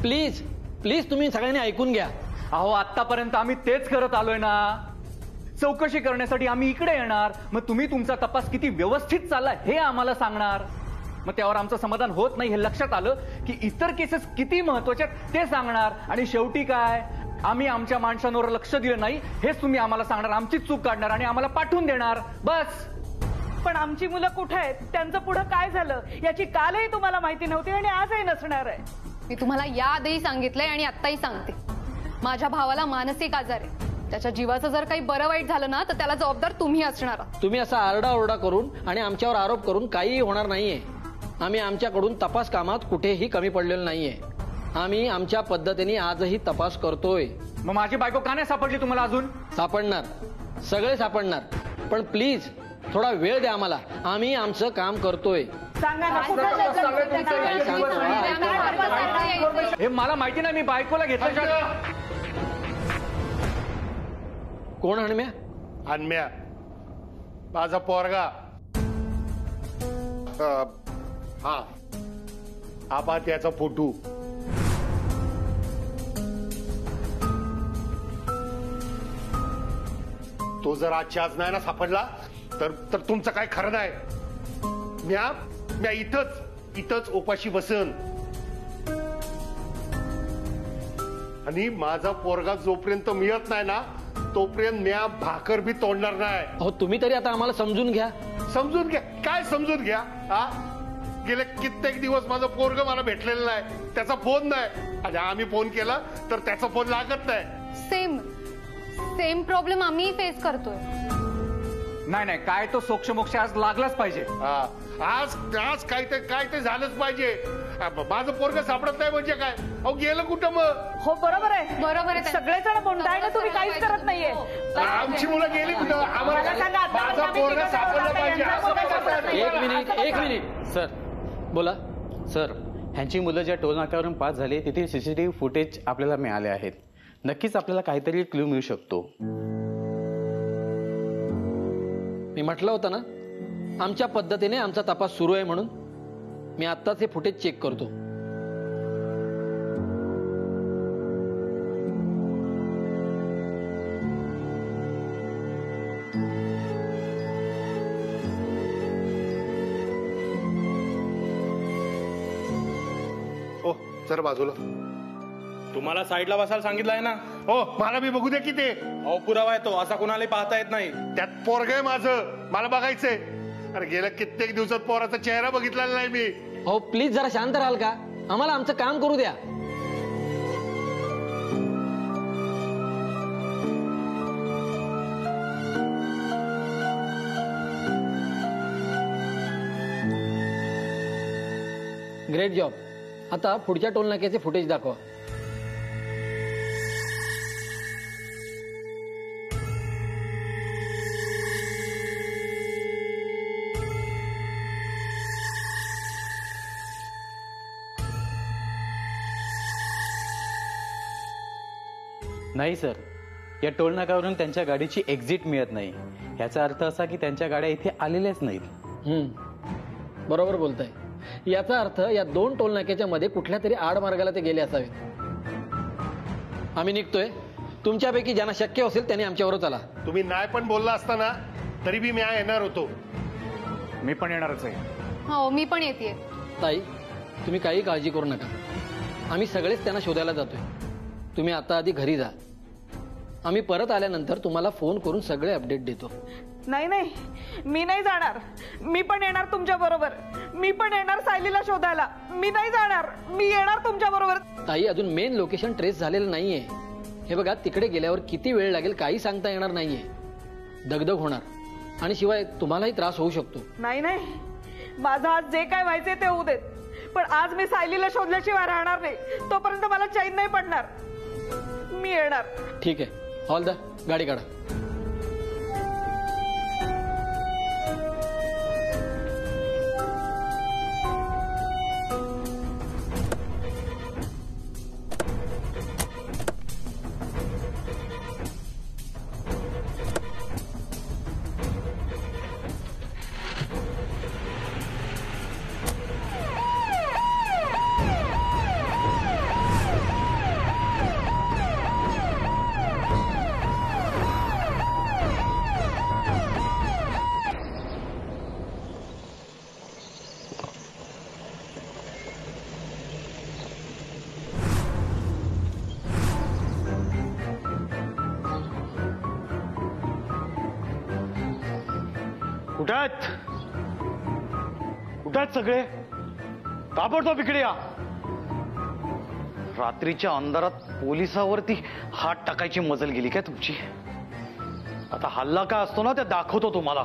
Please please तुम्ही सगळ्यांनी ऐकून घ्या. अहो आतापर्यंत आम्ही तेच करत आलोय ना. चौकशी करण्यासाठी आम्ही इकडे येणार, मग तुम्ही तुमचा तपास किती व्यवस्थित चालला हे आम्हाला सांगणार. मग त्यावर आमचं समाधान होत नाही हे लक्षात आलं की इतर केसेस किती महत्वाचे आहेत ते सांगणार. आणि शेवटी काय, आम्ही आमच्या माणसांवर लक्ष दिलं नाही हेच तुम्ही आम्हाला सांगणार, आमची चूक काढणार आणि आम्हाला पाठवून देणार. बस. पण आमची मुलं कुठे आहेत, त्यांचं पुढे काय झालं याची कालही तुम्हाला माहिती नव्हती आणि आजही नसणार आहे. मी तुम्हाला याआधीही सांगितलंय आणि आत्ताही सांगते, माझ्या भावाला मानसिक आजार आहे. त्याच्या जीवाचं जर काही बरं वाईट झालं ना तर त्याला जबाबदार तुम्ही असणार. तुम्ही असा आरडाओरडा करून आणि आमच्यावर आरोप करून काहीही होणार नाहीये. आम्ही आमच्याकडून तपास कामात कुठेही कमी पडलेलो नाहीये. आम्ही आमच्या पद्धतीने आजही तपास करतोय. मग माझी बायको का नाही सापडली तुम्हाला अजून? सापडणार, सगळे सापडणार, पण प्लीज थोडा वेळ द्या आम्हाला. आम्ही आमचं काम करतोय. सांगा ना हे मला माहिती नाही, मी बायकोला घेतलं. कोण हणम्या? हणम्या माझा पोरगा. हा आबा त्याचा फोटो. तो जर आजच्या आज नाही ना सापडला तर तुमचं काय खरं नाही. म्या इथंच उपाशी बसन. आणि माझा पोरगा जोपर्यंत मिळत नाही ना तोपर्यंत म्या भाकर बी तोडणार नाही. अहो तुम्ही तरी आता आम्हाला समजून घ्या. समजून घ्या काय समजून घ्या? गेले कित्येक दिवस माझं पोरग मला भेटलेलं नाही, त्याचा फोन नाही. आणि आम्ही फोन केला तर त्याचा फोन लागत नाही. सेम प्रॉब्लेम आम्ही फेस करतोय. नाही काय तो सोक्षमोक्ष आज लागलाच पाहिजे. आज काय ते झालंच पाहिजे. माझं पोरग सापडत नाही म्हणजे काय? अहो गेलं कुठं मग? हो बरोबर आहे. सगळेजण म्हणताय ना तुम्ही काहीच करत नाहीये. आमची मुलं गेली कुठं? आम्हाला माझा पोरग सापडलं पाहिजे. एक मिनिट सर बोला. सर, ह्यांची मुलं ज्या टोल नाक्यावरून पास झाली तिथे सीसीटीव्ही फुटेज आपल्याला मिळाले आहेत. नक्कीच आपल्याला काहीतरी क्लू मिळू शकतो. मी म्हटलं होतं ना आमच्या पद्धतीने आमचा तपास सुरू आहे म्हणून. मी आत्ताच हे फुटेज चेक करतो. हो जर बाजूला. तुम्हाला साईडला बसायला सांगितलंय ना. हो मला बी बघू दे की ते. अहो पुरावा आहे तो, असा कोणालाही पाहता येत नाही. त्यात पोरग आहे माझं, मला बघायचंय. अरे गेल्या कित्येक दिवसात पोराचा चेहरा बघितलेला नाही मी. हो प्लीज जरा शांत राहाल का? आम्हाला आमचं काम करू द्या. Great job. आता पुढच्या टोल नाक्याचे फुटेज दाखवा. नाही सर, या टोल नाक्यावरून त्यांच्या गाडीची एक्झिट मिळत नाही. याचा अर्थ असा की त्यांच्या गाड्या इथे आलेल्याच नाहीत. बरोबर बोलताय. याचा अर्थ या दोन टोल नाक्याच्या मध्ये कुठल्या तरी आडमार्गाला ते गेले असावेत. आम्ही निघतोय. तुमच्यापैकी ज्यांना शक्य असेल त्यांनी आमच्याबरोबर चला. तुम्ही नाही पण बोलला असताना तरी बी मी येणार होतो. मी पण येणारच आहे. हो मी पण येते. ताई तुम्ही काही काळजी करू नका. आम्ही सगळेच त्यांना शोधायला जातोय. तुम्ही आता आधी घरी जा. आम्ही परत आल्यानंतर तुम्हाला फोन करून सगळे अपडेट देतो. नाही मी नाही जाणार. मी पण येणार तुमच्या बरोबर. मी पण येणार सायलीला शोधायला. मी नाही जाणार, मी येणार तुमच्या बरोबर. ताई अजून मेन लोकेशन ट्रेस झालेलं नाहीये. हे बघा तिकडे गेल्यावर किती वेळ लागेल काही सांगता येणार नाहीये. दगदग होणार आणि शिवाय तुम्हालाही त्रास होऊ शकतो. नाही माझं आज जे काय व्हायचंय ते होऊ देत, पण आज मी सायलीला शोधल्याशिवाय राहणार नाही. तोपर्यंत मला चैन नाही पडणार. मी येणार. ठीक आहे. ऑल द गाडी काढा. कुठात कुठात सगळे ताबडतोब इकडे या. रात्रीच्या अंधारात पोलिसावरती हात टाकायची मजल गेली काय तुमची? आता हल्ला काय असतो ना ते दाखवतो तुम्हाला.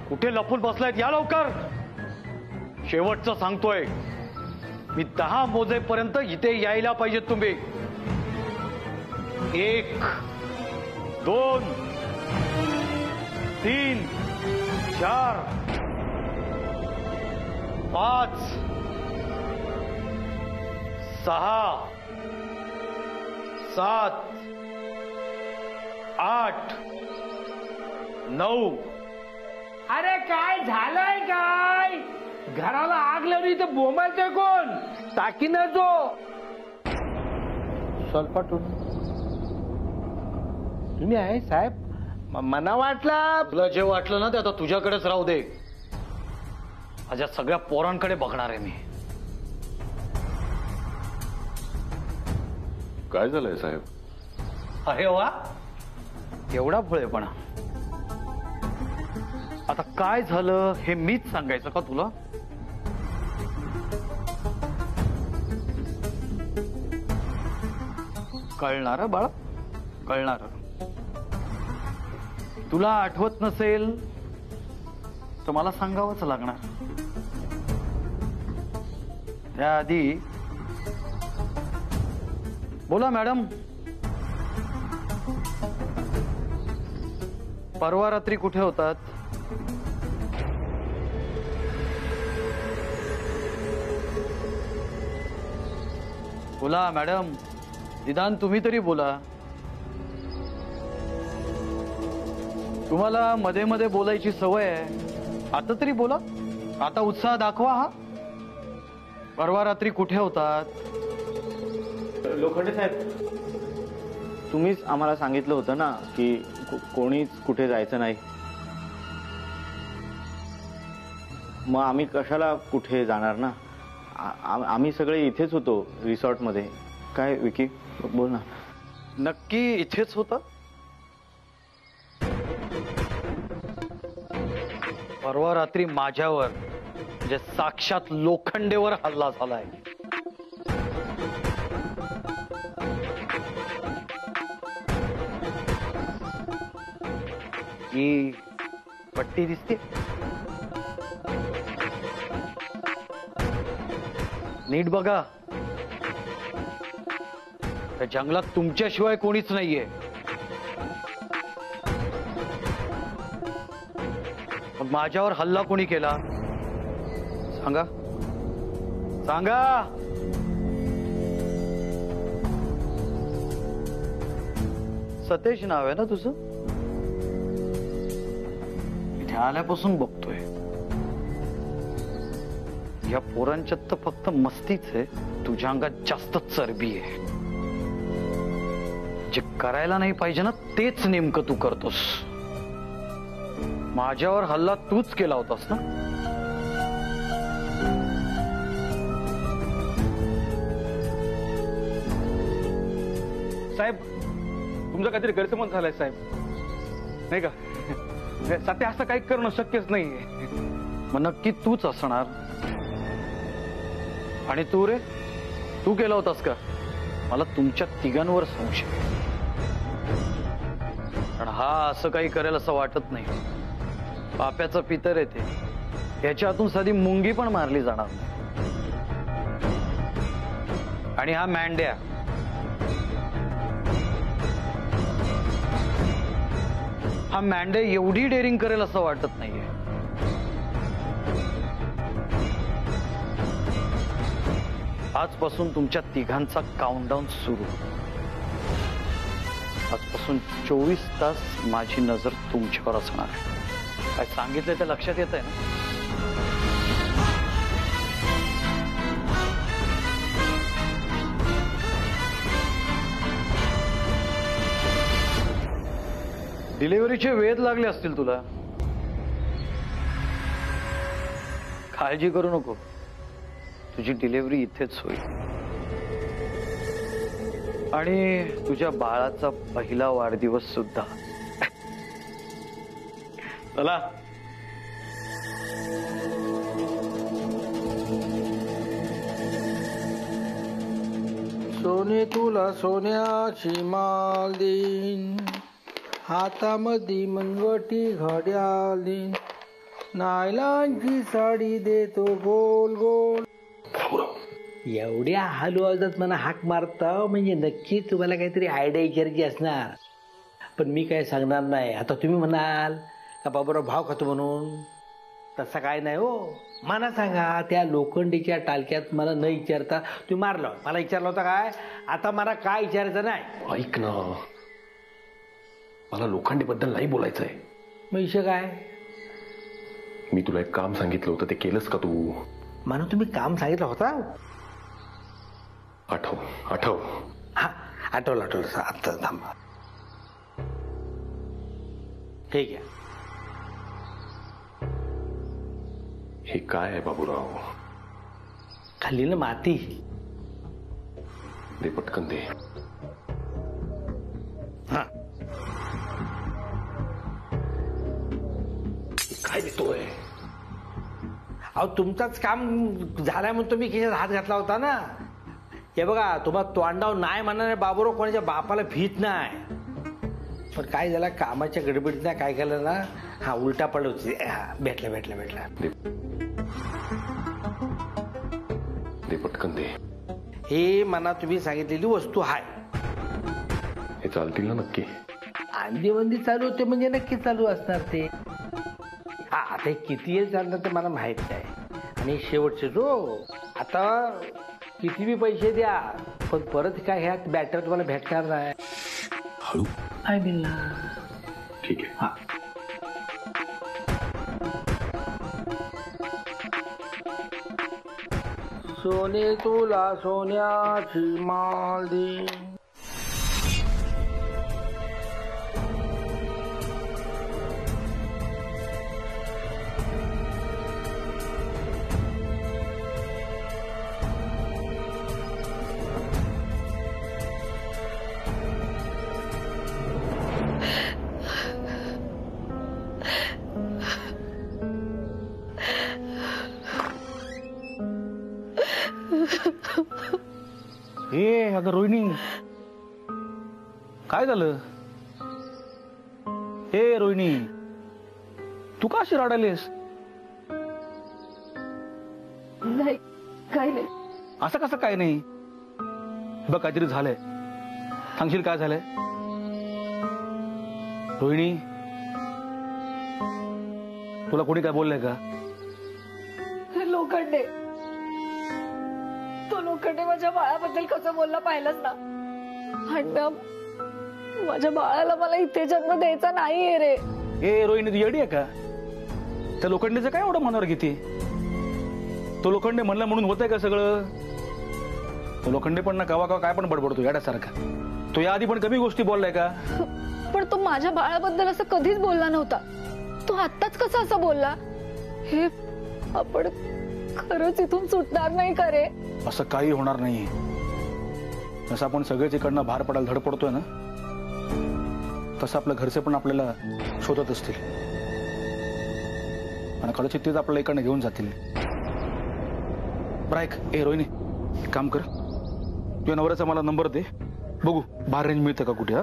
कुठे लपून बसलायत या लवकर. शेवटचं सांगतोय मी 10 मोजेपर्यंत इथे यायला पाहिजेत तुम्ही. 1 2 3 4 5 6 7 8 9. अरे काय झालंय काय? घराला आग लावली तर बोंबालतोय कोण? टाकीनं जो सलपाटून तुम्ही आहे साहेब. मना वाटला. तुला जे वाटलं ना ते आता तुझ्याकडेच राहू दे. माझ्या सगळ्या पोरांकडे बघणार आहे मी. काय झालंय साहेब? अरे वा एवढा भोळेपणा. आता काय झालं हे मीच सांगायचं का तुला? कळणार बाळा कळणार. तुला आठवत नसेल तर मला सांगावंच लागणार. त्याआधी बोला मॅडम. परवा रात्री कुठे होतात? बोला मॅडम. निदान तुम्ही तरी बोला. तुम्हाला मध्ये मध्ये बोलायची सवय आहे. आता तरी बोला. आता उत्साह दाखवा. हा परवा रात्री कुठे होतात? लोखंडे साहेब तुम्हीच आम्हाला सांगितलं होतं ना की कोणीच कुठे जायचं नाही. मग आम्ही कशाला कुठे जाणार ना. आम्ही सगळे इथेच होतो रिसॉर्टमध्ये. काय विकी बोल ना. नक्की इथेच होता? परवा रात्री माझ्यावर म्हणजे साक्षात लोखंडेवर हल्ला झालाय. ही पट्टी दिसते? नीट बघा. त्या जंगलात तुमच्याशिवाय कोणीच नाहीये. मग माझ्यावर हल्ला कोणी केला सांगा सांगा. सतेज नाव आहे ना तुझं? इथे आल्यापासून बघतोय या पोरांच्यात तर फक्त मस्तीच आहे. तुझ्या अंगात जास्त चरबी आहे. जे करायला नाही पाहिजे ना तेच नेमकं तू करतोस. माझ्यावर हल्ला तूच केला होतास ना? साहेब तुमचं काहीतरी गैरसमज झालाय साहेब नाही का? सध्या असं काही करणं शक्यच नाहीये. मग नक्की तूच असणार. आणि तू रे तू केला होतास का? मला तुमच्या तिघांवर संशय. पण हा असं काही करेल असं वाटत नाही. पाप्याचं पितर येते याच्या हातून साधी मुंगी पण मारली जाणार नाही. आणि हा मँड्या हा मँडे एवढी डेअरिंग करेल असं वाटत नाहीये. आजपासून तुमच्या तिघांचा काउंटडाऊन सुरू. आजपासून 24 तास माझी नजर तुमच्यावर असणार आहे. काय सांगितलं ते लक्षात येत आहे ना? डिलिव्हरीचे वेध लागले असतील तुला. काळजी करू नको. तुझी डिलिव्हरी इथेच होईल. आणि तुझ्या बाळाचा पहिला वाढदिवस सुद्धा चला. सोने तुला सोन्याची माल देईन, हातामध्ये मनवटी घड्याळ देईन, नायलांची साडी देतो गोल गोल. एवढ्या हलू आवाजात मला हाक मारता म्हणजे नक्की तुम्हाला काहीतरी आयडिया विचारायची असणार. पण मी काय सांगणार नाही. आता तुम्ही म्हणाल का बाबूराव भाव खातो म्हणून, तसं काय नाही हो. मला सांगा, त्या लोखंडीच्या टालक्यात मला न विचारता तुम्ही मारलं. मला विचारलं होता काय? आता मला काय विचारायचं नाही. ऐक ना, मला लोखंडीबद्दल नाही बोलायचंय. मग विषय काय? मी तुला एक काम सांगितलं होतं, ते केलंस का तू? मला तुम्ही काम सांगितलं होता? आठव आठव. हा, आठवलं आठवलं. आता थांबा. ठीक आहे. हे काय आहे बाबूराव? खाली ना माती. दे पटकन दे. हा, काय देतोय? अहो तुमचाच काम झालाय म्हणून तुम्ही खिशात हात घातला होता ना. हे बघा, तुम्हाला तोंडाव नाही म्हणणारे बाबूराव कोणाच्या बापाला भीत नाही. पण काय झालं, कामाच्या गडबडीत ना काय केलं ना, हा उलटा पडलं होती. भेटला भेटला भेटला. दे पटकन दे. हे मना तुम्ही सांगितलेली वस्तू आहे. हे चालतील ना नक्की? आंधीवंदी चालू होते म्हणजे नक्की चालू असणार ते. हा, आता किती वेळ चालणार ते मला माहित आहे. आणि शेवटचे जो आता किती बी पैसे द्या, पण परत काय ह्यात बॅटर तुम्हाला भेटणार नाही. हळू. काय बिल्ला? ठीक आहे. हा, सोने तुला सोन्याची माल देईन. ए अगं रोहिणी, काय झालं? ए रोहिणी, तू का अशी रडायलीस? नाही, काही नाही. असं कसं काय नाही? बघ, काहीतरी झालंय. सांगशील काय झालंय? रोहिणी, तुला कोणी काय बोललंय का? लोखंडे, तो लोखंडे माझ्या बाळाबद्दल कसं बोलला पाहिलंच ना. आणि माझ्या बाळाला मला इथे जन्म द्यायचा नाहीये रे. ए रोहिणी, तू येडी आहे का? त्या लोखंडेचं काय एवढं मनावर घेते? तो लोखंडे म्हणला म्हणून होतंय का सगळं? तो लोखंडे पण ना कवा कवा काय पण बडबडतो येड्यासारखा. तो याआधी पण कमी गोष्टी बोललाय का? पण तो माझ्या बाळाबद्दल असं कधीच बोलला नव्हता. तो आत्ताच कसा असं बोलला? हे आपण खरंच इथून सुटणार नाही का रे? असं काही होणार नाही. जसं आपण सगळेच इकडनं बाहेर पडायला धडपडतोय ना, तसं आपल्या घरचे पण आपल्याला शोधत असतील आणि कदाचित तेच आपल्याला इकडनं घेऊन जातील. बरं ऐक, ए रोहिणी, काम कर, तुझ्या नवऱ्याचा मला नंबर दे, बघू बाहेर रेंज मिळतं का कुठे.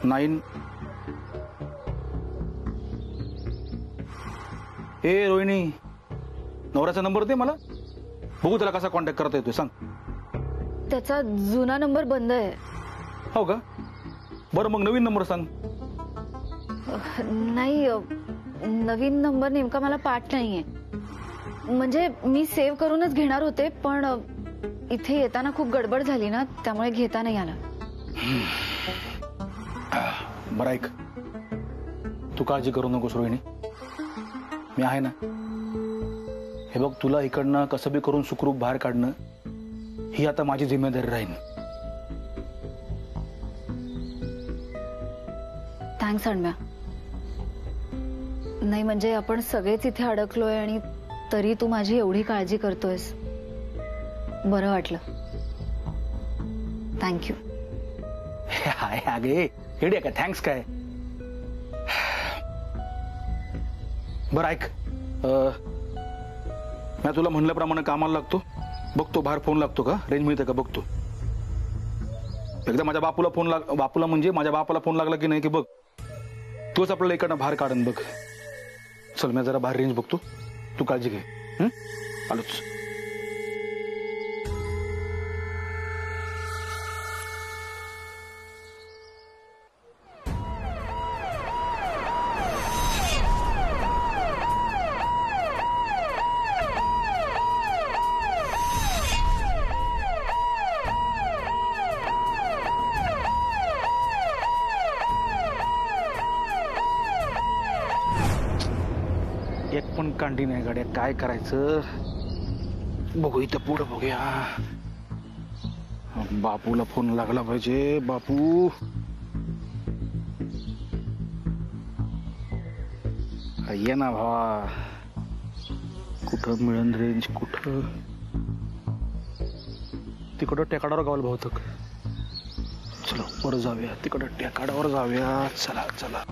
9 ए रोहिणी, नवऱ्याचा नंबर दे मला, बघू त्याला कसा कॉन्टॅक्ट करता येतोय सांग. त्याचा जुना नंबर बंद आहे. हो का? बरं मग नवीन नंबर सांग. नाही, नवीन नंबर नेमका मला पाठ नाहीये. म्हणजे मी सेव्ह करूनच घेणार होते, पण इथे येताना खूप गडबड झाली ना, त्यामुळे घेता नाही आला. बरं ऐक, तू काळजी करू नकोस रोहिणी, मी आहे ना. हे बघ, तुला इकडनं कसं बी करून सुखरूप बाहेर काढणं ही आता माझी जिम्मेदारी राहील. थँक्स अण्म्या. नाही म्हणजे आपण सगळेच इथे अडकलोय आणि तरी तू माझी एवढी काळजी करतोयस. बरं वाटलं. थँक्यू. हाय अगे, हेड का थँक्स काय? बरं ऐक, मी तुला म्हणल्याप्रमाणे कामाला लागतो, बघतो बाहेर फोन लागतो का, रेंज मिळते का बघतो. एकदा माझ्या बापूला म्हणजे माझ्या बापाला फोन लागला की नाही की बघ, तोच आपल्याला इकडनं बाहेर काढन बघ. चल मी जरा बाहेर रेंज बघतो, तू काळजी घे. आलोच. एक पण कांडी नाही गाड्या, काय करायचं बघू. इथं पुढं बघूया. बापूला फोन लागला पाहिजे. बापू ये ना भावा, कुठं मिळन रेंज, कुठं तिकडं टेकाडावर गावाला बहुतेक. चला वर जाऊया, तिकडं टेकाडावर जाऊया. चला चला.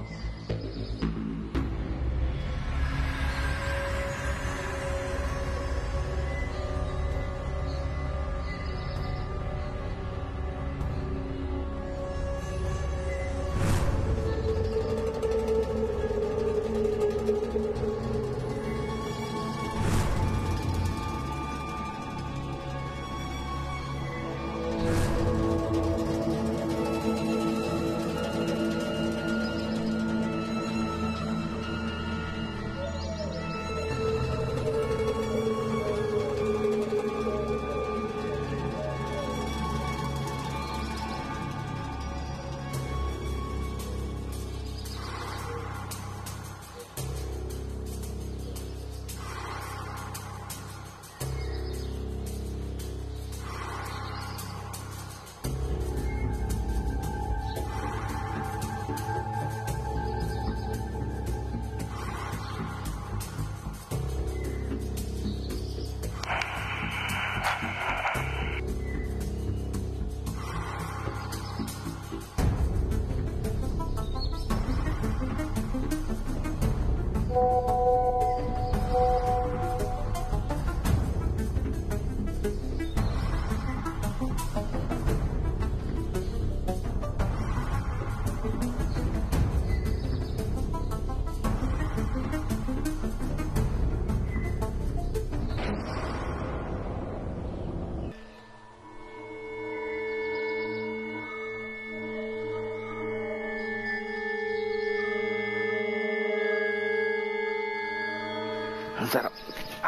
जरा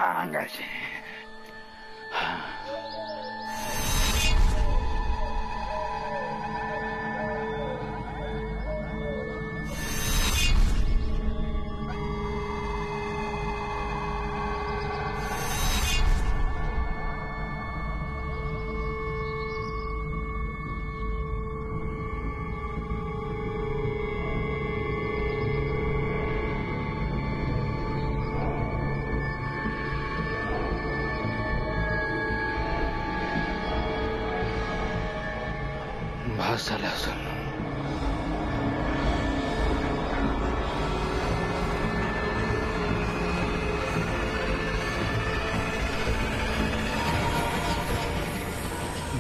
अंगाचे भास झाला असेल.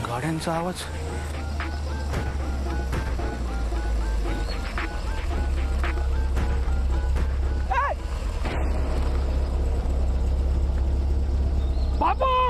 गाड्यांचा आवाज. बापू